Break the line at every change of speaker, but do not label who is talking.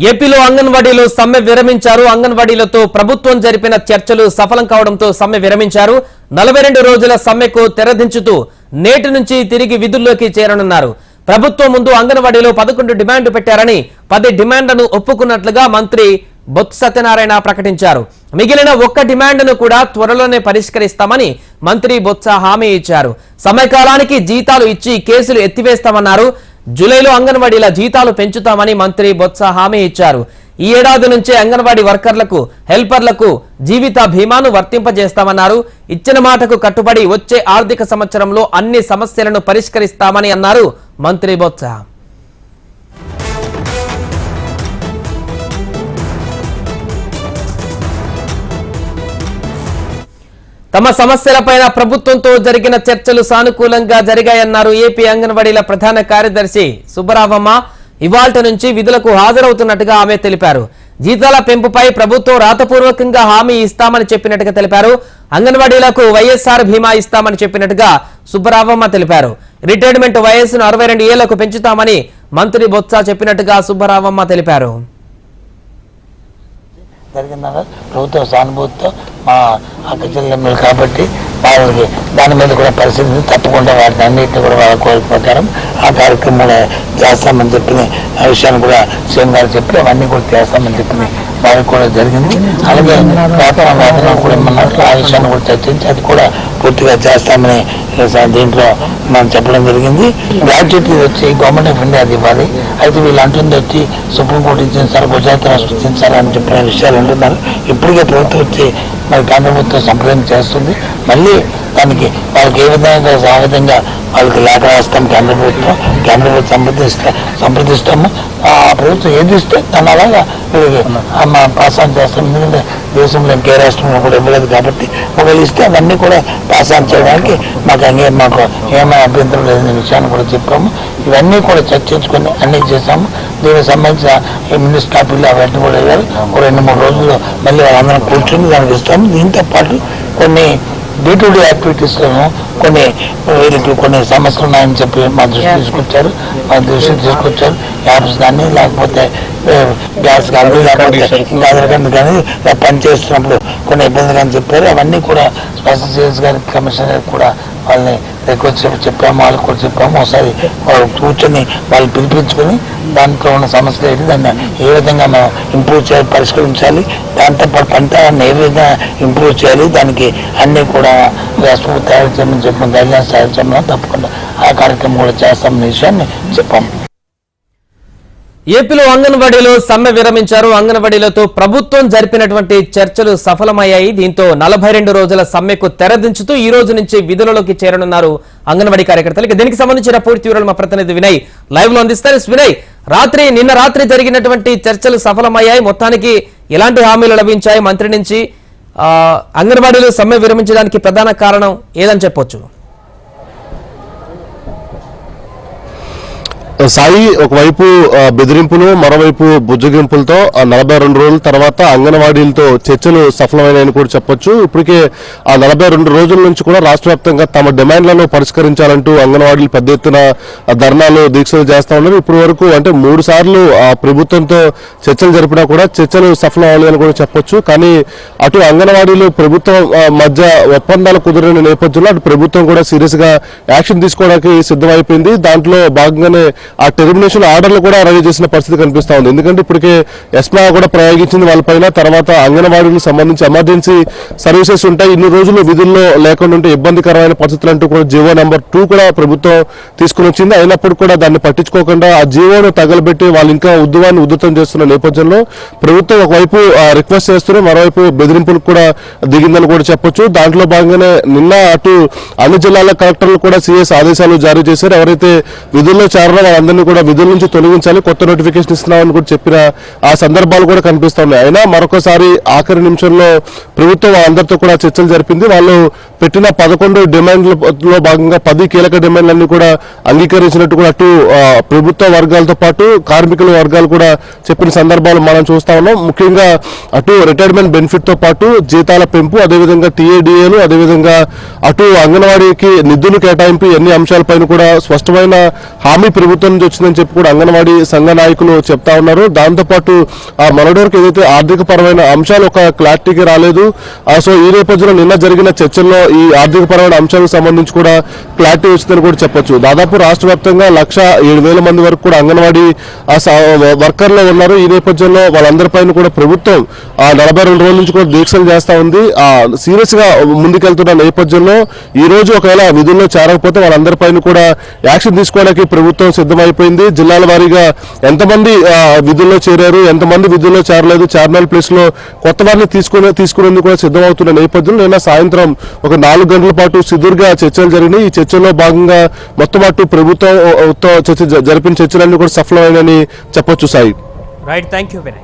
ఏపీలో అంగన్వాడీలు సమ్మె విరమించారు. అంగన్వాడీలతో ప్రభుత్వం జరిపిన చర్చలు సఫలం కావడంతో సమ్మె విరమించారు. 42 రోజుల సమ్మెకు తెరదించుతూ నేటి నుంచి తిరిగి విధుల్లోకి చేరనున్నారు. ప్రభుత్వం ముందు అంగన్వాడీలో 11 డిమాండ్ పెట్టారని 10 డిమాండ్లను ఒప్పుకున్నట్లుగా మంత్రి బొత్స సత్యనారాయణ ప్రకటించారు. మిగిలిన ఒక్క డిమాండ్ను కూడా త్వరలోనే పరిష్కరిస్తామని మంత్రి బొత్స హామీ ఇచ్చారు. సమయకాలానికి జీతాలు ఇచ్చి కేసులు ఎత్తివేస్తామన్నారు. జూలైలో అంగన్వాడీల జీతాలు పెంచుతామని మంత్రి బొత్స హామీ ఇచ్చారు. ఈ ఏడాది నుంచే అంగన్వాడీ వర్కర్లకు హెల్పర్లకు జీవిత బీమాను వర్తింపజేస్తామన్నారు. ఇచ్చిన మాటకు కట్టుబడి వచ్చే ఆర్థిక సంవత్సరంలో అన్ని సమస్యలను పరిష్కరిస్తామని అన్నారు మంత్రి బొత్స. తమ సమస్యలపైన ప్రభుత్వంతో జరిగిన చర్చలు సానుకూలంగా జరిగాయన్నారు ఏపీ అంగన్వాడీల ప్రధాన కార్యదర్శి సుబ్బరావమ్మ. ఇవాల్టి నుంచి విధులకు హాజరవుతున్నట్టుగా ఆమె తెలిపారు. జీతాల పెంపుపై ప్రభుత్వం రాతపూర్వకంగా హామీ ఇస్తామని చెప్పినట్టుగా తెలిపారు. అంగన్వాడీలకు వైఎస్ఆర్ బీమా ఇస్తామని చెప్పినట్టుగా సుబ్బరావమ్మ తెలిపారు. రిటైర్మెంట్ వయస్సును 62 ఏళ్లకు పెంచుతామని మంత్రి బొత్స చెప్పినట్టుగా సుబ్బరావమ్మ తెలిపారు.
జరిగిందన్న ప్రభుత్వ సానుభూతితో మా అక్క చెల్లెమ్మలు కాబట్టి వాళ్ళకి దాని మీద కూడా పరిస్థితి తప్పకుండా వాటిని అన్నింటినీ కూడా వాళ్ళ కోరిక ప్రకారం ఆ కార్యక్రమంలో చేస్తామని చెప్పిన విషయాన్ని కూడా సీఎం గారు చెప్పి అవన్నీ కూడా చేస్తామని చెప్పిన వాళ్ళకి కూడా జరిగింది. అలాగే వేతనం కూడా ఇమ్మన్నట్లు ఆ విషయాన్ని కూడా చర్చించి అది కూడా పూర్తిగా చేస్తామని దీంట్లో మనం చెప్పడం జరిగింది. గ్రాడ్యుయేట్ వచ్చి గవర్నమెంట్ ఆఫ్ ఇండియా అది ఇవ్వాలి. అయితే వీళ్ళు అంటుంది వచ్చి సుప్రీంకోర్టు ఇచ్చిన సార్ గుజరాత్ రాష్ట్రం ఇచ్చిన సార్ అని చెప్పిన విషయాలు అంటున్నారు. ఇప్పటికే ప్రభుత్వం వచ్చి మరి కేంద్ర ప్రభుత్వం సంప్రదింపు చేస్తుంది. మళ్ళీ దానికి వాళ్ళకి ఏ విధంగా వాళ్ళకి లేఖ రాస్తాం కేంద్ర ప్రభుత్వం సంప్రదిస్తాము. ఆ ప్రభుత్వం ఏది ఇస్తే దాని అలాగా వీళ్ళకి పాస్ ఆన్ చేస్తాం. ఎందుకంటే దేశంలో ఇంకే రాష్ట్రంలో కూడా ఇవ్వలేదు కాబట్టి ఒకవేళ ఇస్తే అవన్నీ కూడా పాస్ ఆన్ చేయడానికి మాకు ఏమైనా అభ్యంతరం లేదనే విషయాన్ని కూడా చెప్పాము. ఇవన్నీ కూడా చర్చించుకొని అన్నీ చేశాము. దీనికి సంబంధించిన మినిస్టర్ ఆఫీలు అవన్నీ కూడా వెళ్ళారు. ఒక 2-3 రోజుల్లో మళ్ళీ వాళ్ళందరం కూర్చొని దానికి ఇస్తాము. దీంతో పాటు కొన్ని డే-టు-డే యాక్టివిటీస్లోనూ కొన్ని సమస్యలు ఉన్నాయని చెప్పి మా దృష్టికి తీసుకొచ్చారు. యాప్స్ కానీ లేకపోతే గ్యాస్ కానీ లేకపోతే ఇంకా అదర్ కానీ పనిచేస్తున్నప్పుడు కొన్ని ఇబ్బందులు కానీ చెప్పారు. అవన్నీ కూడా స్పెషల్ సేల్స్ గారికి కమిషనర్ గారికి కూడా వాళ్ళని రిక్వెస్ట్ చెప్పాము. వాళ్ళకి కూడా చెప్పాము. ఒకసారి వాళ్ళు కూర్చొని వాళ్ళు పిలిపించుకొని దాంట్లో ఉన్న సమస్యలు ఏంటి, దాన్ని ఏ విధంగా మనం ఇంప్రూవ్ చేయాలి, పరిష్కరించాలి, దాంతోపాటు పంటని ఏ విధంగా ఇంప్రూవ్ చేయాలి, దానికి అన్నీ కూడా రెస్పాన్స్ తయారు చేయమని చెప్పిన గైడ్లైన్స్ తయారు చేయమని తప్పకుండా ఆ కార్యక్రమం కూడా చేస్తామనే విషయాన్ని చెప్పాము.
ఏపీలో అంగన్వాడీలు సమ్మె విరమించారు. అంగన్వాడీలతో ప్రభుత్వం జరిపినటువంటి చర్చలు సఫలమయ్యాయి. దీంతో 42 రోజుల సమ్మెకు తెరదించుతూ ఈ రోజు నుంచి విధులలోకి చేరనున్నారు అంగన్వాడీ కార్యకర్తలు. దీనికి సంబంధించిన పూర్తి వివరాలు మా ప్రతినిధి వినయ్ లైవ్ లో అందిస్తారు. వినయ్, నిన్న రాత్రి జరిగినటువంటి చర్చలు సఫలమయ్యాయి. మొత్తానికి ఎలాంటి హామీలు లభించాయి మంత్రి నుంచి? అంగన్వాడీలు సమ్మె విరమించడానికి ప్రధాన కారణం ఏదని చెప్పొచ్చు?
సాయి, ఒకవైపు బెదిరింపులు, మరోవైపు బుజ్జగింపులతో 42 రోజుల తర్వాత అంగన్వాడీలతో చర్చలు సఫలమైనాయని కూడా చెప్పొచ్చు. ఇప్పటికే ఆ 42 రోజుల నుంచి కూడా రాష్ట్ర వ్యాప్తంగా తమ డిమాండ్లను పరిష్కరించాలంటూ అంగన్వాడీలు పెద్ద ఎత్తున ధర్నాలు, దీక్షలు చేస్తా ఉన్నారు. ఇప్పటి వరకు అంటే 3 సార్లు ప్రభుత్వంతో చర్చలు జరిపినా కూడా చర్చలు సఫలం అవ్వలేదని కూడా చెప్పొచ్చు. కానీ అటు అంగన్వాడీలు ప్రభుత్వం మధ్య ఒప్పందాలు కుదిరిన నేపథ్యంలో అటు ప్రభుత్వం కూడా సీరియస్ గా యాక్షన్ తీసుకోవడానికి సిద్ధమైపోయింది. దాంట్లో భాగంగానే ఆ టెర్మినేషన్ ఆర్డర్లు కూడా రెడీ చేసిన పరిస్థితి కనిపిస్తా ఉంది. ఎందుకంటే ఇప్పటికే ఎస్మా కూడా ప్రయోగించింది వాళ్ళపైన. తర్వాత అంగన్వాడీలకు సంబంధించి ఎమర్జెన్సీ సర్వీసెస్ ఉంటాయి, ఇన్ని రోజులు విధుల్లో లేకుండా ఉంటే ఇబ్బందికరమైన పరిస్థితులు అంటూ కూడా జీవో నెంబర్ 2 కూడా ప్రభుత్వం తీసుకుని వచ్చింది. అయినప్పుడు కూడా దాన్ని పట్టించుకోకుండా ఆ జీవోను తగలబెట్టి వాళ్ళు ఇంకా ఉధృతం చేస్తున్న నేపథ్యంలో ప్రభుత్వం ఒకవైపు రిక్వెస్ట్ చేస్తూనే మరోవైపు బెదిరింపులకు కూడా దిగిందని కూడా చెప్పొచ్చు. దాంట్లో భాగంగానే నిన్న అటు అన్ని జిల్లాల కలెక్టర్లు కూడా సీఎస్ ఆదేశాలు జారీ చేశారు. ఎవరైతే విధుల్లో చేరడం అందరినీ కూడా విధుల నుంచి తొలగించాలి, కొత్త నోటిఫికేషన్ ఇస్తున్నామని కూడా చెప్పిన ఆ సందర్భాలు కూడా కనిపిస్తా ఉన్నాయి. అయినా మరొకసారి ఆఖరి నిమిషంలో ప్రభుత్వం అందరితో కూడా చర్చలు జరిపింది. వాళ్ళు పెట్టిన 11 డిమాండ్లలో భాగంగా 10 కీలక డిమాండ్లన్నీ కూడా అంగీకరించినట్టు కూడా అటు ప్రభుత్వ వర్గాలతో పాటు కార్మికుల వర్గాలు కూడా చెప్పిన సందర్భాలు మనం చూస్తా ఉన్నాం. ముఖ్యంగా అటు రిటైర్మెంట్ బెనిఫిట్ తో పాటు జీతాల పెంపు, అదేవిధంగా టీఏడీఏలు, అదేవిధంగా అటు అంగన్వాడీకి నిధులు కేటాయింపు, ఎన్ని అంశాలపైన కూడా స్పష్టమైన హామీ ప్రభుత్వం ప్రభుత్వం నుంచి వచ్చిందని చెప్పి కూడా అంగన్వాడీ సంఘ నాయకులు చెప్తా ఉన్నారు. దాంతోపాటు ఆ మనోడోర్కి ఏదైతే ఆర్థిక పరమైన అంశాలు ఒక క్లారిటీకి రాలేదు. సో ఈ నేపథ్యంలో నిన్న జరిగిన చర్చల్లో ఈ ఆర్థిక పరమైన అంశాలకు సంబంధించి కూడా క్లారిటీ వచ్చిందని కూడా చెప్పొచ్చు. దాదాపు రాష్ట్ర వ్యాప్తంగా 1,07,000 మంది వరకు కూడా అంగన్వాడీ వర్కర్లు ఉన్నారు. ఈ నేపథ్యంలో వాళ్ళందరిపైన కూడా ప్రభుత్వం 42 రోజుల నుంచి కూడా దీక్షలు చేస్తా ఉంది. సీరియస్ గా ముందుకెళ్తున్న నేపథ్యంలో ఈ రోజు ఒకవేళ విధుల్లో చేరకపోతే వాళ్ళందరిపైన కూడా యాక్షన్ తీసుకోవడానికి ప్రభుత్వం సిద్ధమైపోయింది. జిల్లాల వారీగా ఎంతమంది విధుల్లో చేరారు, ఎంతమంది విధుల్లో చేరలేదు, చేరిన ప్లేస్ లో కొత్త వారిని తీసుకునేందుకు కూడా సిద్ధమవుతున్న నేపథ్యంలో నిన్న సాయంత్రం ఒక 4 గంటల పాటు సుదీర్ఘ చర్చలు జరిగినాయి. ఈ చర్చల్లో భాగంగా మొత్తం అటు ప్రభుత్వంతో జరిపిన చర్చలన్నీ కూడా సఫలమైనని చెప్పొచ్చు. Sai
right, thank you Vinay.